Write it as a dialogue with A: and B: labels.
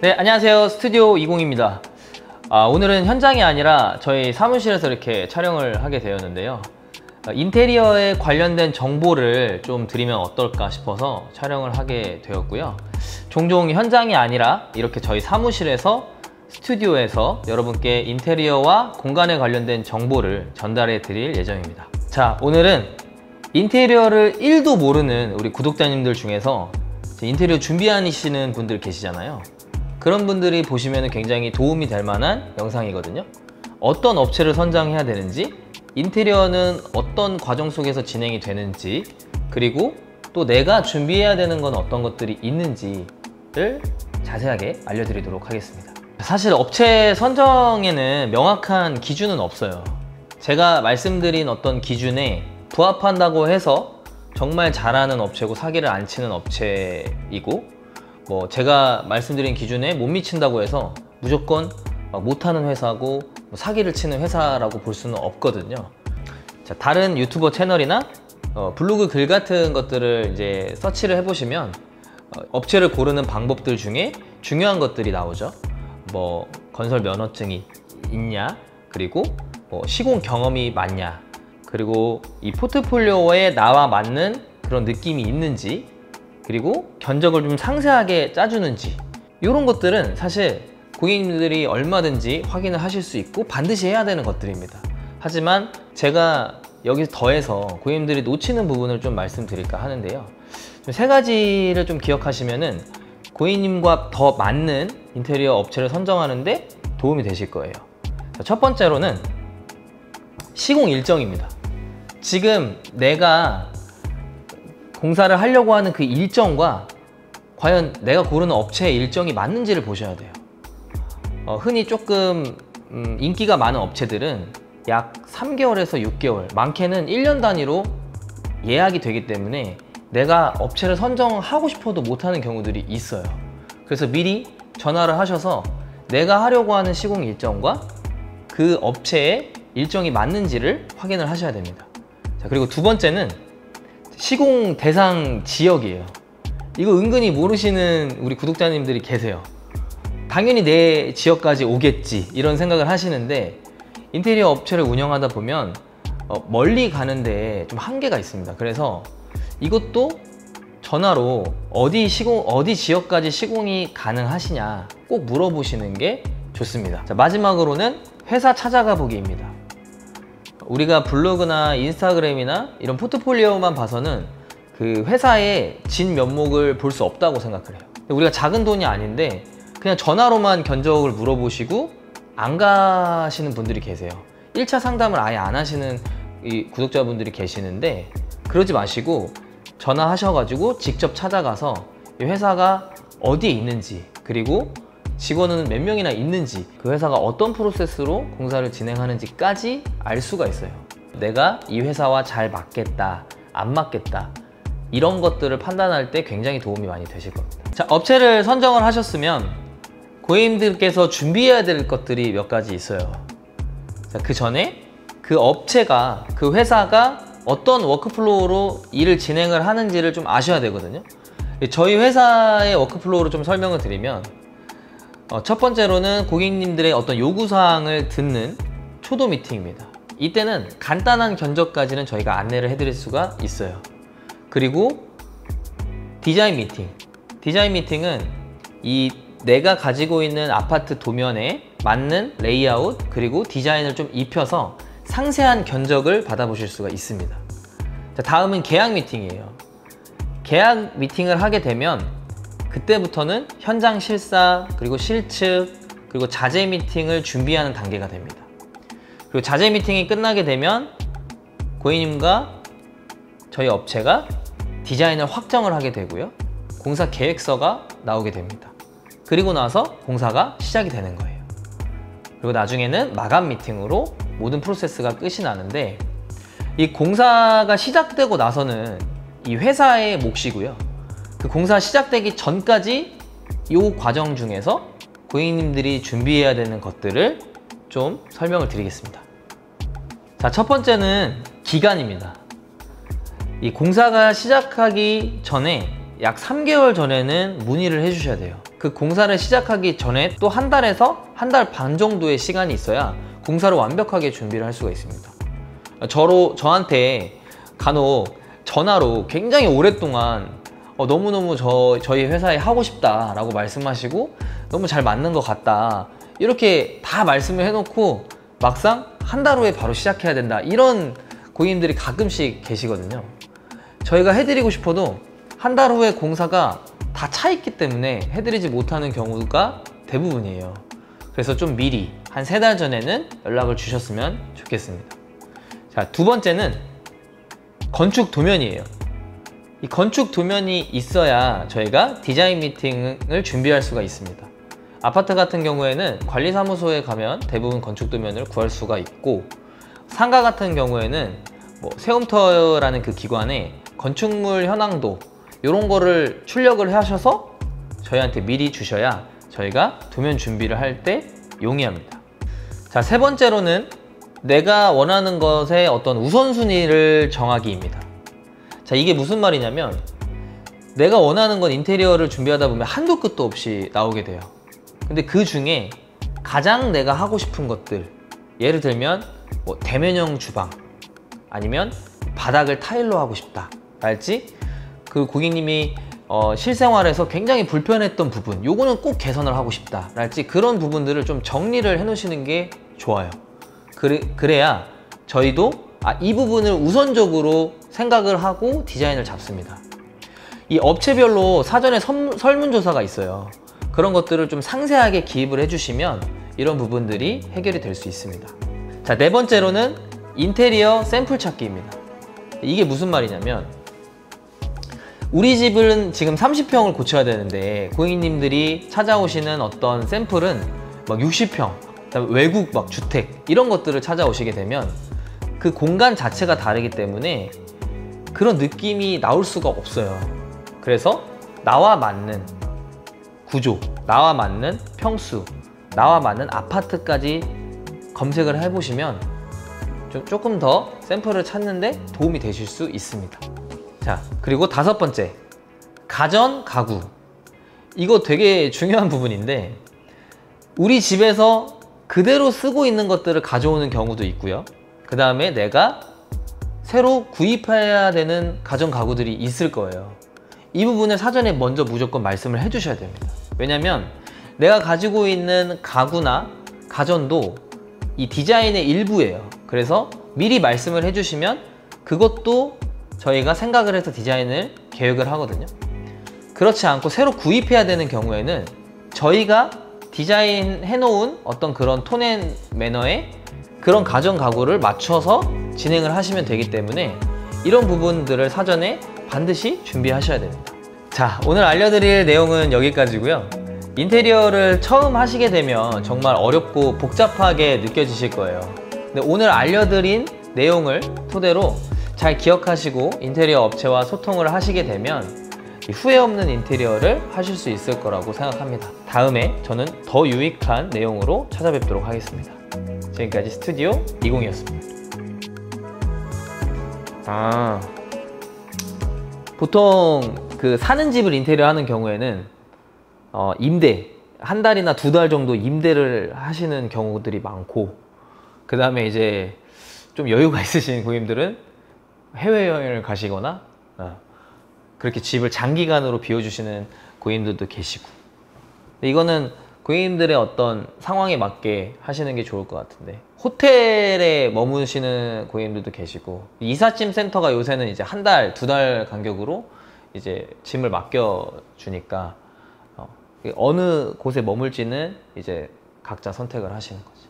A: 네, 안녕하세요. 스튜디오 20입니다. 오늘은 현장이 아니라 저희 사무실에서 이렇게 촬영을 하게 되었는데요. 인테리어에 관련된 정보를 좀 드리면 어떨까 싶어서 촬영을 하게 되었고요. 종종 현장이 아니라 이렇게 저희 사무실에서 스튜디오에서 여러분께 인테리어와 공간에 관련된 정보를 전달해 드릴 예정입니다. 자, 오늘은 인테리어를 1도 모르는 우리 구독자님들 중에서 인테리어 준비하시는 분들 계시잖아요. 그런 분들이 보시면 굉장히 도움이 될 만한 영상이거든요. 어떤 업체를 선정해야 되는지, 인테리어는 어떤 과정 속에서 진행이 되는지, 그리고 또 내가 준비해야 되는 건 어떤 것들이 있는지를 자세하게 알려드리도록 하겠습니다. 사실 업체 선정에는 명확한 기준은 없어요. 제가 말씀드린 어떤 기준에 부합한다고 해서 정말 잘하는 업체고 사기를 안 치는 업체이고, 제가 말씀드린 기준에 못 미친다고 해서 무조건 못하는 회사고 사기를 치는 회사라고 볼 수는 없거든요. 자, 다른 유튜버 채널이나 블로그 글 같은 것들을 이제 서치를 해보시면 업체를 고르는 방법들 중에 중요한 것들이 나오죠. 건설 면허증이 있냐, 그리고 시공 경험이 많냐, 그리고 이 포트폴리오에 나와 맞는 그런 느낌이 있는지, 그리고 견적을 좀 상세하게 짜주는지, 이런 것들은 사실 고객님들이 얼마든지 확인을 하실 수 있고 반드시 해야 되는 것들입니다. 하지만 제가 여기서 더해서 고객님들이 놓치는 부분을 좀 말씀드릴까 하는데요. 세 가지를 좀 기억하시면은 고객님과 더 맞는 인테리어 업체를 선정하는데 도움이 되실 거예요. 첫 번째로는 시공 일정입니다. 지금 내가 공사를 하려고 하는 그 일정과 과연 내가 고르는 업체의 일정이 맞는지를 보셔야 돼요. 흔히 조금 인기가 많은 업체들은 약 3개월에서 6개월, 많게는 1년 단위로 예약이 되기 때문에 내가 업체를 선정하고 싶어도 못하는 경우들이 있어요. 그래서 미리 전화를 하셔서 내가 하려고 하는 시공 일정과 그 업체의 일정이 맞는지를 확인을 하셔야 됩니다. 자, 그리고 두 번째는 시공 대상 지역이에요. 이거 은근히 모르시는 우리 구독자님들이 계세요. 당연히 내 지역까지 오겠지 이런 생각을 하시는데, 인테리어 업체를 운영하다 보면 멀리 가는데 좀 한계가 있습니다. 그래서 이것도 전화로 어디 지역까지 시공이 가능하시냐 꼭 물어보시는 게 좋습니다. 자, 마지막으로는 회사 찾아가 보기입니다. 우리가 블로그나 인스타그램이나 이런 포트폴리오만 봐서는 그 회사의 진면목을 볼 수 없다고 생각을 해요. 우리가 작은 돈이 아닌데 그냥 전화로만 견적을 물어보시고 안 가시는 분들이 계세요. 1차 상담을 아예 안 하시는 이 구독자분들이 계시는데, 그러지 마시고 전화하셔가지고 직접 찾아가서 이 회사가 어디에 있는지, 그리고 직원은 몇 명이나 있는지, 그 회사가 어떤 프로세스로 공사를 진행하는지까지 알 수가 있어요. 내가 이 회사와 잘 맞겠다, 안 맞겠다, 이런 것들을 판단할 때 굉장히 도움이 많이 되실 겁니다. 자, 업체를 선정을 하셨으면 고객님들께서 준비해야 될 것들이 몇 가지 있어요. 자, 그 전에 그 업체가, 그 회사가 어떤 워크플로우로 일을 진행을 하는지를 좀 아셔야 되거든요. 저희 회사의 워크플로우를 좀 설명을 드리면, 첫 번째로는 고객님들의 어떤 요구사항을 듣는 초도 미팅입니다. 이때는 간단한 견적까지는 저희가 안내를 해드릴 수가 있어요. 그리고 디자인 미팅. 디자인 미팅은 내가 가지고 있는 아파트 도면에 맞는 레이아웃, 그리고 디자인을 좀 입혀서 상세한 견적을 받아보실 수가 있습니다. 자, 다음은 계약 미팅이에요. 계약 미팅을 하게 되면 그때부터는 현장 실사, 그리고 실측, 그리고 자재 미팅을 준비하는 단계가 됩니다. 그리고 자재 미팅이 끝나게 되면 고객님과 저희 업체가 디자인을 확정을 하게 되고요. 공사 계획서가 나오게 됩니다. 그리고 나서 공사가 시작이 되는 거예요. 그리고 나중에는 마감 미팅으로 모든 프로세스가 끝이 나는데, 이 공사가 시작되고 나서는 이 회사의 몫이고요. 그 공사 시작되기 전까지 이 과정 중에서 고객님들이 준비해야 되는 것들을 좀 설명을 드리겠습니다. 자, 첫 번째는 기간입니다. 이 공사가 시작하기 전에 약 3개월 전에는 문의를 해주셔야 돼요. 그 공사를 시작하기 전에 또 한 달에서 한 달 반 정도의 시간이 있어야 공사를 완벽하게 준비를 할 수가 있습니다. 저한테 간혹 전화로 굉장히 오랫동안 너무너무 저희 회사에 하고 싶다 라고 말씀하시고 너무 잘 맞는 것 같다 이렇게 다 말씀을 해놓고 막상 한 달 후에 바로 시작해야 된다 이런 고객님들이 가끔씩 계시거든요. 저희가 해드리고 싶어도 한 달 후에 공사가 다 차 있기 때문에 해드리지 못하는 경우가 대부분이에요. 그래서 좀 미리 한 3달 전에는 연락을 주셨으면 좋겠습니다. 자, 두 번째는 건축 도면이에요. 이 건축 도면이 있어야 저희가 디자인 미팅을 준비할 수가 있습니다. 아파트 같은 경우에는 관리사무소에 가면 대부분 건축 도면을 구할 수가 있고, 상가 같은 경우에는 세움터라는 그 기관에 건축물 현황도 이런 거를 출력을 하셔서 저희한테 미리 주셔야 저희가 도면 준비를 할 때 용이합니다. 자, 세 번째로는 내가 원하는 것의 어떤 우선순위를 정하기입니다. 자, 이게 무슨 말이냐면 내가 원하는 건 인테리어를 준비하다 보면 한도 끝도 없이 나오게 돼요. 근데 그 중에 가장 내가 하고 싶은 것들, 예를 들면 대면형 주방, 아니면 바닥을 타일로 하고 싶다 랄지, 그 고객님이 실생활에서 굉장히 불편했던 부분, 요거는 꼭 개선을 하고 싶다 랄지, 그런 부분들을 좀 정리를 해 놓으시는 게 좋아요. 그래야 저희도 이 부분을 우선적으로 생각을 하고 디자인을 잡습니다. 이 업체별로 사전에 설문조사가 있어요. 그런 것들을 좀 상세하게 기입을 해주시면 이런 부분들이 해결이 될 수 있습니다. 자, 네 번째로는 인테리어 샘플 찾기입니다. 이게 무슨 말이냐면 우리 집은 지금 30평을 고쳐야 되는데 고객님들이 찾아오시는 어떤 샘플은 막 60평, 그다음에 외국 막 주택 이런 것들을 찾아오시게 되면 그 공간 자체가 다르기 때문에 그런 느낌이 나올 수가 없어요. 그래서 나와 맞는 구조, 나와 맞는 평수, 나와 맞는 아파트까지 검색을 해보시면 조금 더 샘플을 찾는데 도움이 되실 수 있습니다. 자, 그리고 다섯 번째, 가전, 가구. 이거 되게 중요한 부분인데 우리 집에서 그대로 쓰고 있는 것들을 가져오는 경우도 있고요. 그 다음에 내가 새로 구입해야 되는 가전 가구들이 있을 거예요. 이 부분을 사전에 먼저 무조건 말씀을 해주셔야 됩니다. 왜냐면 내가 가지고 있는 가구나 가전도 이 디자인의 일부예요. 그래서 미리 말씀을 해주시면 그것도 저희가 생각을 해서 디자인을 계획을 하거든요. 그렇지 않고 새로 구입해야 되는 경우에는 저희가 디자인해 놓은 어떤 그런 톤앤 매너의 그런 가전 가구를 맞춰서 진행을 하시면 되기 때문에 이런 부분들을 사전에 반드시 준비하셔야 됩니다. 자, 오늘 알려드릴 내용은 여기까지고요. 인테리어를 처음 하시게 되면 정말 어렵고 복잡하게 느껴지실 거예요. 근데 오늘 알려드린 내용을 토대로 잘 기억하시고 인테리어 업체와 소통을 하시게 되면 후회 없는 인테리어를 하실 수 있을 거라고 생각합니다. 다음에 저는 더 유익한 내용으로 찾아뵙도록 하겠습니다. 지금까지 스튜디오 20이었습니다. 보통 그 사는 집을 인테리어 하는 경우에는 임대, 한 달이나 2달 정도 임대를 하시는 경우들이 많고, 그 다음에 이제 좀 여유가 있으신 고객님들은 해외여행을 가시거나 그렇게 집을 장기간으로 비워주시는 고객님들도 계시고, 이거는 고객님들의 어떤 상황에 맞게 하시는 게 좋을 것 같은데, 호텔에 머무시는 고객님들도 계시고, 이삿짐 센터가 요새는 이제 한 달, 2달 간격으로 이제 짐을 맡겨주니까 어느 곳에 머물지는 이제 각자 선택을 하시는 거죠.